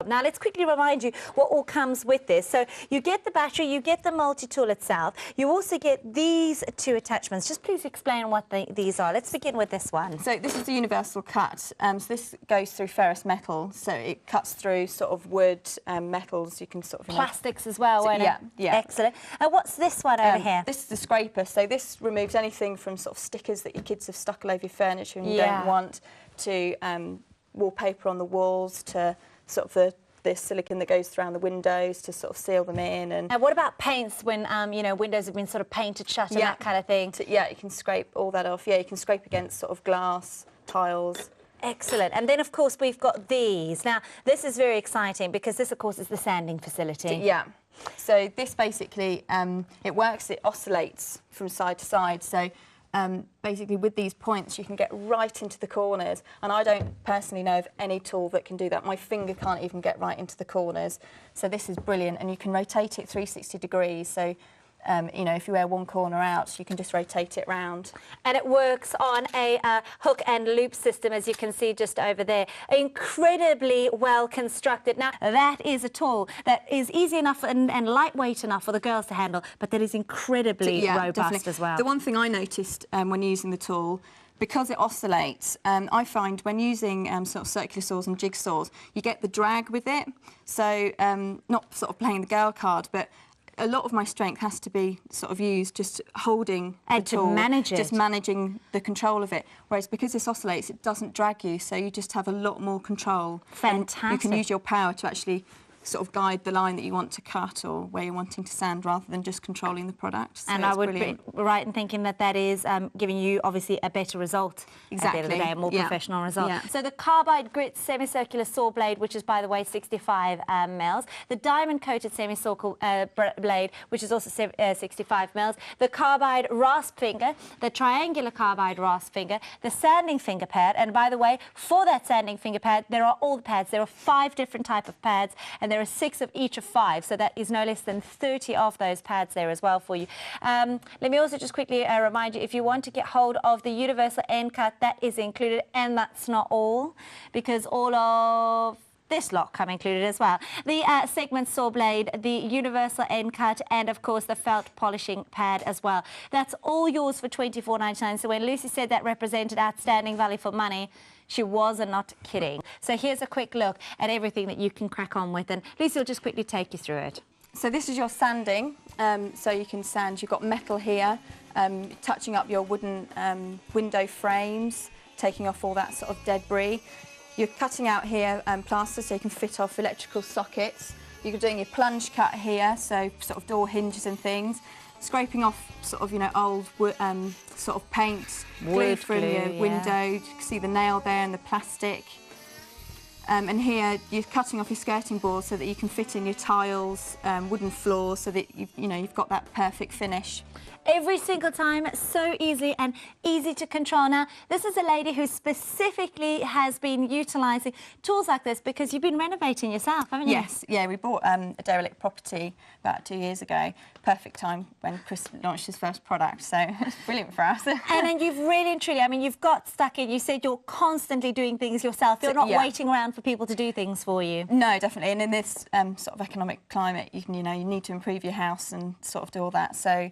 Now, let's quickly remind you what all comes with this. So you get the battery, you get the multi-tool itself. You also get these two attachments. Just please explain what these are. Let's begin with this one. So this is the universal cut. So this goes through ferrous metal, so it cuts through sort of wood, metals. You can sort of plastics as well. Yeah. Excellent. And what's this one over here? This is the scraper. So this removes anything from sort of stickers that your kids have stuck all over your furniture and you don't want, to wallpaper on the walls, to sort of the silicone that goes around the windows to sort of seal them in. And what about paints when you know, windows have been sort of painted shut and that kind of thing? You can scrape all that off. Yeah, you can scrape against sort of glass, tiles. Excellent. And then, of course, we've got these. Now, this is very exciting because this, of course, is the sanding facility. Yeah. So this basically, it works, it oscillates from side to side. So basically with these points you can get right into the corners, and I don't personally know of any tool that can do that. My finger can't even get right into the corners. So this is brilliant, and you can rotate it 360 degrees. So you know, if you wear one corner out, you can just rotate it round. And it works on a hook and loop system, as you can see just over there. Incredibly well constructed. Now, that is a tool that is easy enough and lightweight enough for the girls to handle, but that is incredibly robust as well. The one thing I noticed when using the tool, because it oscillates, I find when using sort of circular saws and jigsaws, you get the drag with it. So not sort of playing the girl card, but a lot of my strength has to be sort of used just holding and the tool, to manage it, just managing the control of it. Whereas because this oscillates, it doesn't drag you, so you just have a lot more control. Fantastic. And you can use your power to actually sort of guide the line that you want to cut or where you're wanting to sand, rather than just controlling the product. So and I would be right in thinking that that is giving you obviously a better result. Exactly. At the end of the day, a more professional result. Yeah. So the carbide grit semicircular saw blade, which is, by the way, 65 mils. The diamond coated semi-saw blade, which is also 65 mils. The carbide rasp finger, the triangular carbide rasp finger, the sanding finger pad. And by the way, for that sanding finger pad, there are all the pads. There are 5 different types of pads, and there are 6 of each of 5, so that is no less than 30 of those pads there as well for you. Let me also just quickly remind you, if you want to get hold of the universal end cut, that is included, and that's not all, because all of this lot come included as well. The segment saw blade, the universal end cut, and of course the felt polishing pad as well. That's all yours for $24.99. So when Lucy said that represented outstanding value for money, she was not kidding. So here's a quick look at everything that you can crack on with, and Lucy will just quickly take you through it. So this is your sanding, so you can sand. You've got metal here, touching up your wooden window frames, taking off all that sort of debris. You're cutting out here plaster, so you can fit off electrical sockets. You're doing your plunge cut here, so sort of door hinges and things. Scraping off sort of, you know, old sort of paint, glue from your window. You can see the nail there and the plastic. And here you're cutting off your skirting board so that you can fit in your tiles, wooden floors, so that you've got that perfect finish. Every single time, so easy and easy to control. Now, this is a lady who specifically has been utilising tools like this because you've been renovating yourself, haven't you? Yes, yeah, we bought a derelict property about 2 years ago. Perfect time when Chris launched his first product, so it's brilliant for us. And then you've really and truly, I mean, you've got stuck in. You said you're constantly doing things yourself. You're not waiting around for people to do things for you. No, definitely. And in this sort of economic climate, you need to improve your house and sort of do all that. So.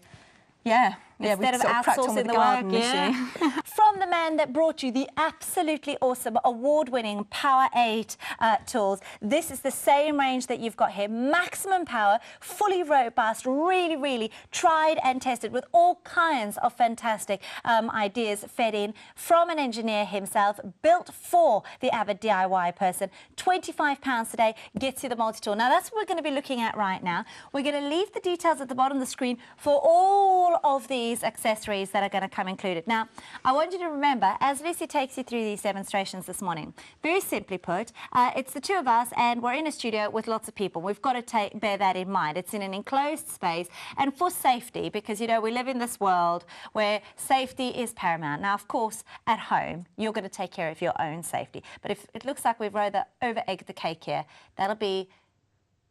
Yeah, instead of outsourcing the work, From the man that brought you the absolutely awesome, award-winning Power 8 tools, this is the same range that you've got here. Maximum power, fully robust, really, really tried and tested with all kinds of fantastic ideas fed in from an engineer himself, built for the avid DIY person. £25 today gets you the multi-tool. Now, that's what we're going to be looking at right now. We're going to leave the details at the bottom of the screen for all of these accessories that are going to come included. Now, I want you to remember, as Lucy takes you through these demonstrations this morning, very simply put, it's the two of us and we're in a studio with lots of people. We've got to bear that in mind. It's in an enclosed space and for safety, because, you know, we live in this world where safety is paramount. Now, of course, at home, you're going to take care of your own safety. But if it looks like we've rather over-egged the cake here, that'll be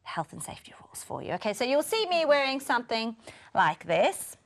health and safety rules for you. Okay, so you'll see me wearing something like this.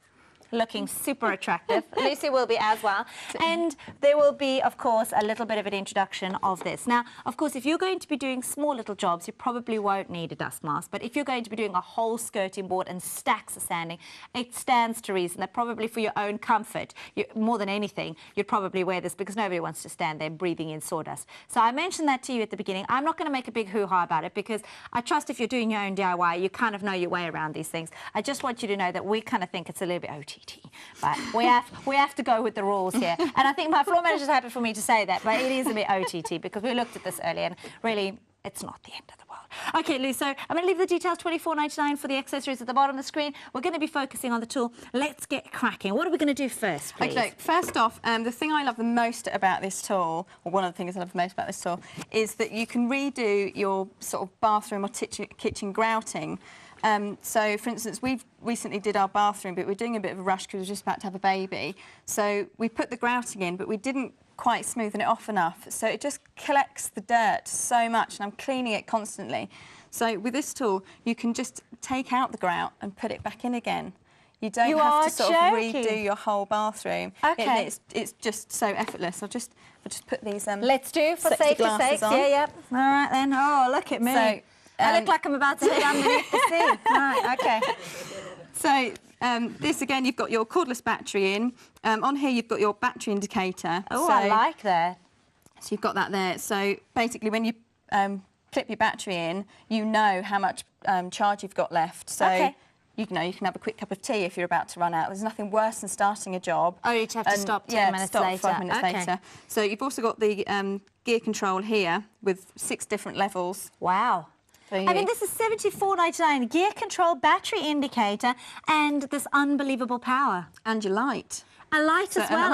looking super attractive. Lucy will be as well. And there will be, of course, a little bit of an introduction of this. Now, of course, if you're going to be doing small little jobs, you probably won't need a dust mask. But if you're going to be doing a whole skirting board and stacks of sanding, it stands to reason that probably for your own comfort, more than anything, you'd probably wear this because nobody wants to stand there breathing in sawdust. So I mentioned that to you at the beginning. I'm not going to make a big hoo-ha about it because I trust if you're doing your own DIY, you kind of know your way around these things. I just want you to know that we kind of think it's a little bit OTT, but we have to go with the rules here. And I think my floor manager's happy for me to say that, but it is a bit OTT because we looked at this earlier and really it's not the end of the world. Okay, Lou, so I'm going to leave the details, $24.99 for the accessories at the bottom of the screen. We're going to be focusing on the tool. Let's get cracking. What are we going to do first, please? Okay, first off, the thing I love the most about this tool, or one of the things I love the most about this tool, is that you can redo your sort of bathroom or kitchen grouting. So, for instance, we've recently did our bathroom, but we're doing a bit of a rush because we're just about to have a baby. So we put the grouting in, but we didn't quite smoothen it off enough. So it just collects the dirt so much, and I'm cleaning it constantly. So with this tool, you can just take out the grout and put it back in again. You don't have to sort of redo your whole bathroom. Okay. It's just so effortless. I'll just put these let's do for safety's sake. Yeah. All right then. Oh, look at me. So, I look like I'm about to head underneath the sea. Right, okay. So this again, you've got your cordless battery in. On here, you've got your battery indicator. Oh, so, I like that. So you've got that there. So basically, when you clip your battery in, you know how much charge you've got left. So you know you can have a quick cup of tea if you're about to run out. There's nothing worse than starting a job. Oh, you'd have to stop 10 minutes later. 5 minutes later. So you've also got the gear control here with 6 different levels. Wow. I mean, this is $74.99, gear control, battery indicator, and this unbelievable power. And your light. A light as well.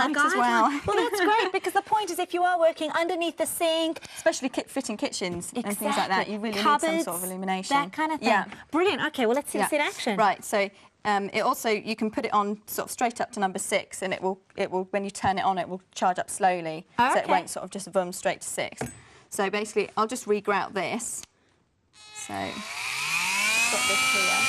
Well, that's great, because the point is if you are working underneath the sink... Especially fitting kitchens and things like that, you really need some sort of illumination. That kind of thing. Yeah. Brilliant. OK, well, let's see this in action. Right, so it also, you can put it on sort of straight up to number 6, and it will, when you turn it on, it will charge up slowly. So it won't sort of just boom straight to 6. So basically, I'll just regrout this. So, got this here.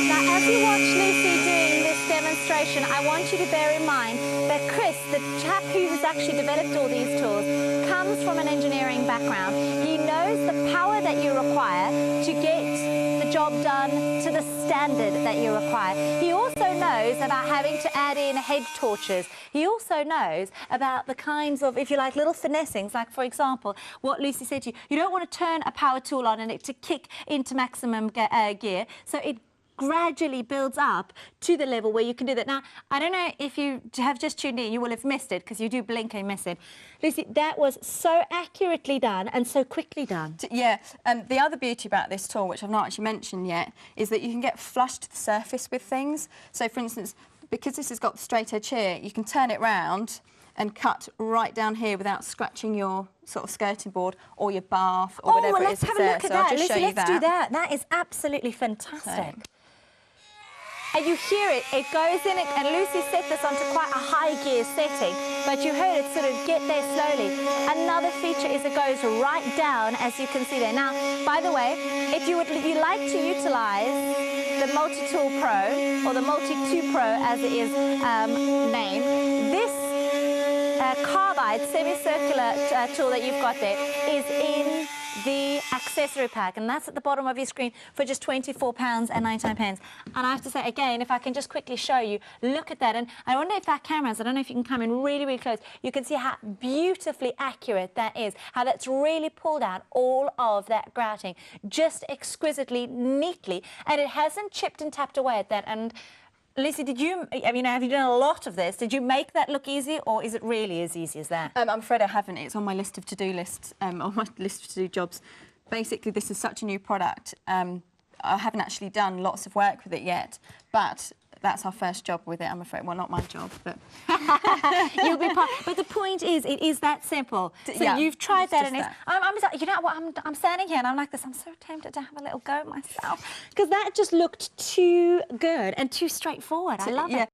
Now, as you watch Lucy doing this demonstration, I want you to bear in mind that Chris, the chap who's actually developed all these tools, comes from an engineering background. He knows the power that you require to get the job done to the standard that you require. He also knows about having to add in head torches. He also knows about the kinds of, if you like, little finessings, like, for example, what Lucy said to you. You don't want to turn a power tool on and it to kick into maximum gear, so it gradually builds up to the level where you can do that. Now, I don't know if you have just tuned in, you will have missed it, because you do blink and miss it. Lucy, that was so accurately done and so quickly done. Yeah, the other beauty about this tool, which I've not actually mentioned yet, is that you can get flush to the surface with things. So, for instance, because this has got the straight edge here, you can turn it round and cut right down here without scratching your sort of skirting board or your bath or whatever it is. Well, let's have a look at that. Lucy, let's do that. That is absolutely fantastic. And you hear it, it goes in, and Lucy set this onto quite a high gear setting, but you heard it sort of get there slowly. Another feature is it goes right down, as you can see there. Now, by the way, if you like to utilise the Multi2PRO, or the Multi2PRO as it is named, this carbide semicircular tool that you've got there is in the accessory pack, and that's at the bottom of your screen for just £24.99. And I have to say again, if I can just quickly show you, look at that. And I wonder if that camera's, I don't know if you can come in really, really close, you can see how beautifully accurate that is, how that's really pulled out all of that grouting just exquisitely neatly, and it hasn't chipped and tapped away at that. And Lucy, have you done a lot of this? Did you make that look easy, or is it really as easy as that? I'm afraid I haven't. It's on my list of to-do lists, on my list of to-do jobs. Basically, this is such a new product. I haven't actually done lots of work with it yet, but that's our first job with it, I'm afraid. Well, not my job, but... You'll be part... But the point is, it is that simple. So you've tried that, and you know what, I'm standing here and I'm like this, I'm so tempted to have a little go myself, because that just looked too good and too straightforward. I love it.